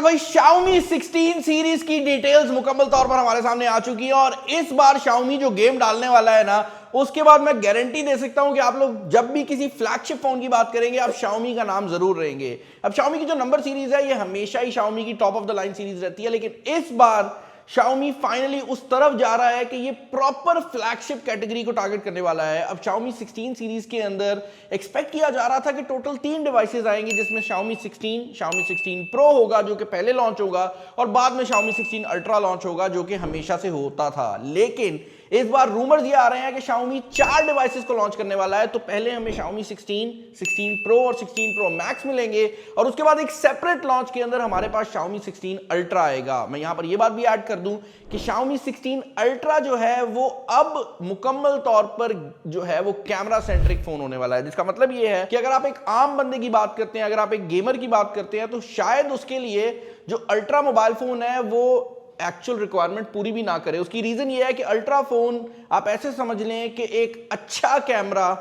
भाई Xiaomi 16 series की details मुकम्मल तौर पर हमारे सामने आ चुकी है और इस बार Xiaomi जो गेम डालने वाला है ना, उसके बाद मैं गारंटी दे सकता हूं कि आप लोग जब भी किसी फ्लैगशिप फोन की बात करेंगे आप Xiaomi का नाम जरूर लेंगे। अब Xiaomi की जो नंबर सीरीज है ये हमेशा ही Xiaomi की top of the line series रहती है, लेकिन इस बार Xiaomi फाइनली उस तरफ जा रहा है कि ये प्रॉपर फ्लैगशिप कैटेगरी को टारगेट करने वाला है। अब Xiaomi 16 सीरीज के अंदर एक्सपेक्ट किया जा रहा था कि टोटल 3 डिवाइसेस आएंगे, जिसमें Xiaomi 16 Pro होगा जो कि पहले लॉन्च होगा और बाद में Xiaomi 16 Ultra लॉन्च होगा जो कि हमेशा से होता था। लेकिन इस बार रूमर्स ये आ रहे हैं कि Xiaomi 4 डिवाइसेस को लॉन्च करने वाला है। तो पहले हमें Xiaomi 16 Pro और 16 Pro Max मिलेंगे और उसके बाद एक सेपरेट लॉन्च के अंदर हमारे पास Xiaomi 16 Ultra आएगा। मैं यहां पर यह बात भी ऐड कर दूं कि Xiaomi 16 Ultra जो है वो अब मुकम्मल तौर पर जो है वो कैमरा सेंट्रिक फोन होने वाला है, जिसका मतलब ये है कि अगर आप एक आम बंदे की बात करते हैं, अगर आप एक गेमर की बात करते हैं, तो शायद उसके लिए जो अल्ट्रा मोबाइल फोन है वो एक्चुअल रिक्वायरमेंट पूरी भी ना करे। उसकी रीजन ये है कि अल्ट्रा फोन आप ऐसे समझ लें कि एक अच्छा कैमरा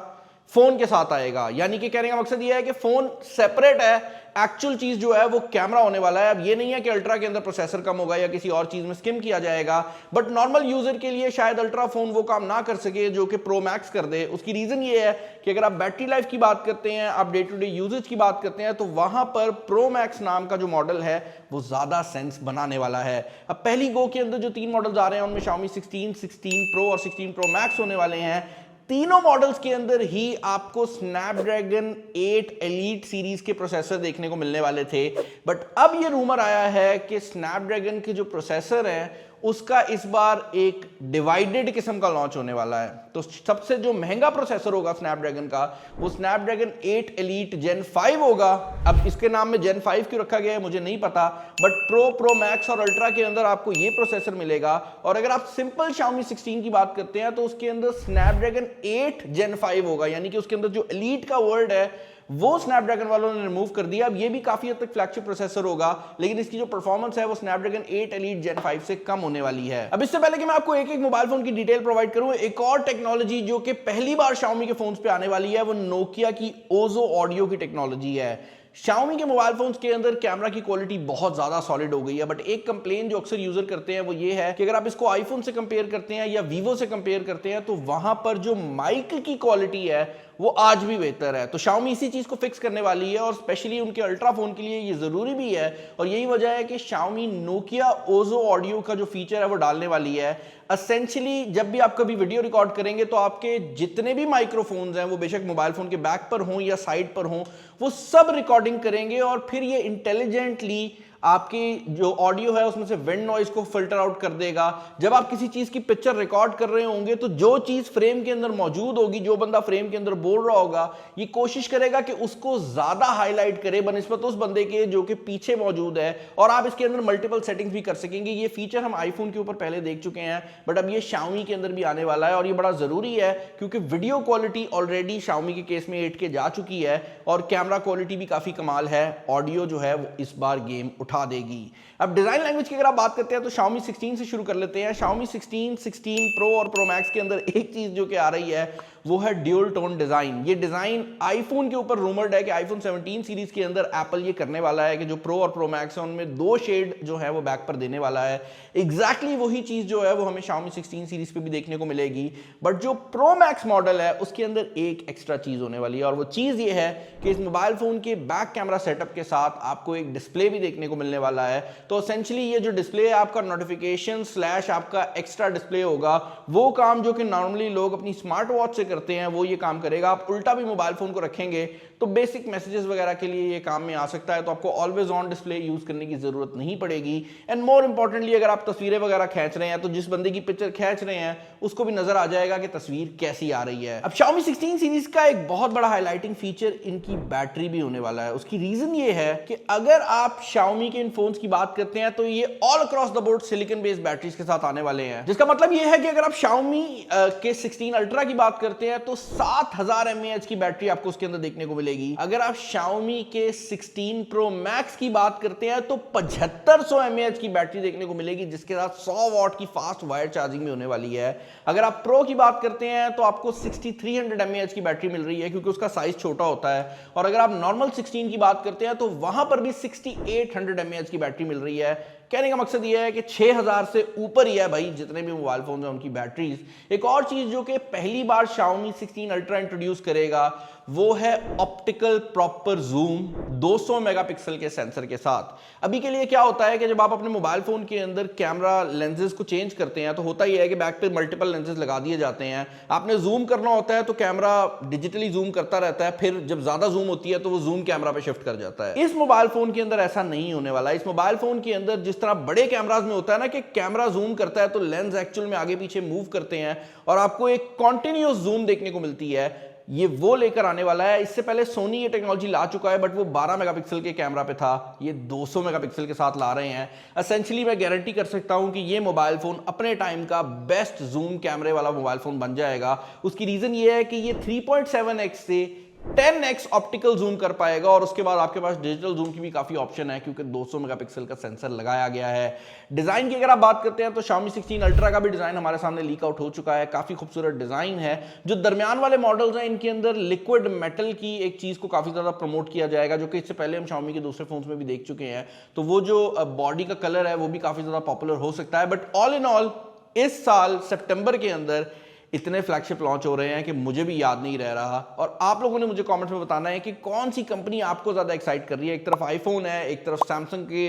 फोन के साथ आएगा, यानी कि कहने का मकसद ये है कि फोन सेपरेट है, एक्चुअल चीज जो है वो कैमरा होने वाला है। अब ये नहीं है कि अल्ट्रा के अंदर प्रोसेसर कम होगा या किसी और चीज में स्किम किया जाएगा, बट नॉर्मल यूजर के लिए शायद अल्ट्रा फोन वो काम ना कर सके जो कि प्रो मैक्स कर दे। उसकी रीजन ये है कि अगर आप बैटरी लाइफ की बात करते हैं, आप डे टू डे यूजेज की बात करते हैं, तो वहां पर प्रो मैक्स नाम का जो मॉडल है वो ज्यादा सेंस बनाने वाला है। अब पहली गो के अंदर जो 3 मॉडल्स आ रहे हैं उनमें Xiaomi 16 Pro और 16 Pro Max होने वाले हैं। तीनों मॉडल्स के अंदर ही आपको स्नैपड्रैगन 8 एलीट सीरीज के प्रोसेसर देखने को मिलने वाले थे, बट अब ये रूमर आया है कि स्नैपड्रैगन के जो प्रोसेसर है उसका इस बार एक डिवाइडेड किस्म का लॉन्च होने वाला है। तो सबसे जो महंगा प्रोसेसर होगा स्नैपड्रैगन का वो स्नैपड्रैगन 8 एलीट Gen 5 होगा। अब इसके नाम में Gen 5 क्यों रखा गया है मुझे नहीं पता, बट प्रो मैक्स और अल्ट्रा के अंदर आपको ये प्रोसेसर मिलेगा। और अगर आप सिंपल Xiaomi 16 की बात करते हैं तो उसके अंदर स्नैपड्रैगन 8 Gen 5 होगा, यानी कि उसके अंदर जो एलीट का वर्ड है वो स्नैपड्रैगन वालों ने रिमूव कर दिया। अब ये भी काफी हद तक फ्लैगशिप प्रोसेसर होगा, लेकिन इसकी जो परफॉर्मेंस है वो स्नैपड्रैगन 8 एलीट Gen 5 से कम होने वाली है। अब इससे पहले कि मैं आपको एक एक मोबाइल फोन की डिटेल प्रोवाइड करूं, एक और टेक्नोलॉजी जो कि पहली बार Xiaomi के फोन्स पे आने वाली है वो नोकिया की ओजो ऑडियो की टेक्नोलॉजी है। Xiaomi के मोबाइल फोन्स के अंदर कैमरा की क्वालिटी बहुत ज्यादा सॉलिड हो गई है, बट एक कंप्लेन जो अक्सर यूजर करते हैं वो ये है कि अगर आप इसको आईफोन से कंपेयर करते हैं या वीवो से कंपेयर करते हैं तो वहां पर जो माइक की क्वालिटी है वो आज भी बेहतर है। तो Xiaomi इसी चीज को फिक्स करने वाली है और स्पेशली उनके अल्ट्रा फोन के लिए ये जरूरी भी है, और यही वजह है कि Xiaomi नोकिया ओजो ऑडियो का जो फीचर है वो डालने वाली है। एसेंशियली जब भी आप कभी वीडियो रिकॉर्ड करेंगे तो आपके जितने भी माइक्रोफोन्स हैं वो बेशक मोबाइल फोन के बैक पर हों या साइड पर हों, वो सब रिकॉर्डिंग करेंगे और फिर ये इंटेलिजेंटली आपकी जो ऑडियो है उसमें से विंड नॉइज को फिल्टर आउट कर देगा। जब आप किसी चीज की पिक्चर रिकॉर्ड कर रहे होंगे तो जो चीज फ्रेम के अंदर मौजूद होगी, जो बंदा फ्रेम के अंदर बोल रहा होगा, ये कोशिश करेगा कि उसको ज्यादा हाईलाइट करे बनिस्बत उस बंदे के जो कि पीछे मौजूद है। और आप इसके अंदर मल्टीपल सेटिंग्स भी कर सकेंगे। ये फीचर हम आईफोन के ऊपर पहले देख चुके हैं, बट अब ये Xiaomi के अंदर भी आने वाला है और ये बड़ा जरूरी है क्योंकि वीडियो क्वालिटी ऑलरेडी Xiaomi के केस में 8K जा चुकी है और कैमरा क्वालिटी भी काफी कमाल है। ऑडियो जो है वो इस बार गेम उठा देगी। अब डिजाइन लैंग्वेज की अगर आप बात करते हैं तो Xiaomi 16 से शुरू कर लेते हैं। Xiaomi 16 Pro और Pro Max के अंदर एक चीज जो कि आ रही है वो है ड्यूल टोन डिजाइन। ये डिजाइन आईफोन के ऊपर रूमर्ड है कि आईफोन 17 सीरीज के अंदर एप्पल ये करने वाला है कि जो प्रो और प्रो मैक्स है उनमें 2 शेड जो है वो बैक पर देने वाला है। एग्जैक्टली वही चीज जो है वो हमें Xiaomi 16 सीरीज पे भी देखने को मिलेगी, बट जो प्रो मैक्स मॉडल है उसके अंदर एक एक्स्ट्रा चीज होने वाली है और वो चीज ये है कि इस मोबाइल फोन के बैक कैमरा सेटअप के साथ आपको एक डिस्प्ले भी देखने को मिलने वाला है। तो एसेंशियली ये जो डिस्प्ले है आपका नोटिफिकेशन स्लैश आपका एक्स्ट्रा डिस्प्ले होगा, वो काम जो कि नॉर्मली लोग अपनी स्मार्ट वॉच से करते हैं वो ये काम करेगा। आप उल्टा भी मोबाइल फोन को रखेंगे तो बेसिक मैसेजेस वगैरह के लिए ये काम में आ सकता है, तो आपको ऑलवेज ऑन डिस्प्ले यूज करने की जरूरत नहीं पड़ेगी। एंड मोर इंपॉर्टेंटली अगर आप तस्वीरें वगैरह खींच रहे हैं तो जिस बंदे की पिक्चर खींच रहे हैं उसको भी नजर आ जाएगा कि तस्वीर कैसी आ रही है। अब Xiaomi 16 सीरीज का एक बहुत बड़ा हाईलाइटिंग फीचर इनकी बैटरी भी होने वाला है। उसकी रीजन ये है कि अगर आप Xiaomi के इन फोन्स की बात करते हैं तो ये all across the board silicon based batteries के साथ आने वाले हैं, जिसका मतलब ये है कि अगर आप Xiaomi के 16 Ultra की बात करते करते हैं तो 7000 mAh की बैटरी आपको उसके अंदर देखने को मिलेगी। अगर आप Xiaomi के 16 Pro Max की बात करते हैं तो 7500 mAh की बैटरी देखने को मिलेगी, जिसके साथ 100 वॉट की फास्ट वायर चार्जिंग भी होने वाली है। अगर आप Pro की बात करते हैं तो आपको 6300 mAh की बैटरी मिल रही है, क्योंकि उसका साइज छोटा होता है। और अगर आप नॉर्मल 16 की बात करते हैं तो वहां पर भी 6800 mAh की बैटरी मिल रही है। कहने का मकसद यह है कि 6000 से ऊपर ही है भाई जितने भी मोबाइल फोन हैं उनकी बैटरीज। एक और चीज जो कि पहली बार Xiaomi 16 Ultra इंट्रोड्यूस करेगा वो है ऑप्टिकल प्रॉपर जूम 200 मेगापिक्सल के सेंसर के साथ। अभी के लिए क्या होता है कि जब आप अपने मोबाइल फोन के अंदर कैमरा लेंसेज को चेंज करते हैं तो होता ही है कि बैक पे मल्टीपल लेंसेज लगा दिए जाते हैं। आपने जूम करना होता है तो कैमरा डिजिटली जूम करता रहता है, फिर जब ज्यादा जूम होती है तो वो जूम कैमरा पे शिफ्ट कर जाता है। इस मोबाइल फोन के अंदर ऐसा नहीं होने वाला। इस मोबाइल फोन के अंदर जिस तरह बड़े कैमरास में होता है ना कि कैमरा जूम करता है तो लेंस एक्चुअल में आगे पीछे मूव करते हैं और आपको एक कॉन्टिन्यूअस जूम देखने को मिलती है, ये वो लेकर आने वाला है। इससे पहले सोनी ये टेक्नोलॉजी ला चुका है, बट वो 12 मेगापिक्सल के कैमरा पे था, ये 200 मेगापिक्सल के साथ ला रहे हैं। एसेंशियली मैं गारंटी कर सकता हूं कि ये मोबाइल फोन अपने टाइम का बेस्ट जूम कैमरे वाला मोबाइल फोन बन जाएगा। उसकी रीजन ये है कि ये 3.7x से 10x ऑप्टिकल जूम कर पाएगा और उसके बाद आपके पास डिजिटल जूम की भी काफी ऑप्शन है, क्योंकि 200 मेगापिक्सल का सेंसर लगाया गया है। डिजाइन की अगर आप बात करते हैं तो Xiaomi 16 Ultra का भी डिजाइन हमारे सामने लीक आउट हो चुका है। काफी खूबसूरत डिजाइन है। जो दरमियान वाले मॉडल्स हैं इनके अंदर लिक्विड मेटल की एक चीज को काफी ज्यादा प्रमोट किया जाएगा, जो कि इससे पहले हम Xiaomi के दूसरे फोन्स में भी देख चुके हैं। तो वो जो बॉडी का कलर है वो भी काफी ज्यादा पॉपुलर हो सकता है। बट ऑल इन ऑल इस साल सितंबर के अंदर इतने फ्लैगशिप लॉन्च हो रहे हैं कि मुझे भी याद नहीं रह रहा। और आप लोगों ने मुझे कमेंट्स में बताना है कि कौन सी कंपनी आपको ज्यादा एक्साइट कर रही है। एक तरफ आईफोन है, एक तरफ सैमसंग के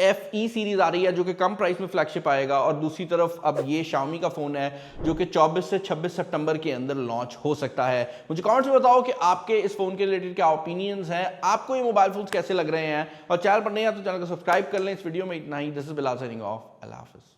FE सीरीज आ रही है जो कि कम प्राइस में फ्लैगशिप आएगा, और दूसरी तरफ अब ये Xiaomi का फोन है जो कि 24 से 26 सितंबर के अंदर लॉन्च हो सकता है। मुझे कमेंट्स में बताओ कि आपके इस फोन के रिलेटेड क्या ओपिनियंस हैं, आपको ये मोबाइल फोन कैसे लग रहे हैं। और चैनल पर नहीं है तो चैनल को सब्सक्राइब कर लें। इस वीडियो में इतना ही। This is Bilal signing off. अल्लाह हाफिज।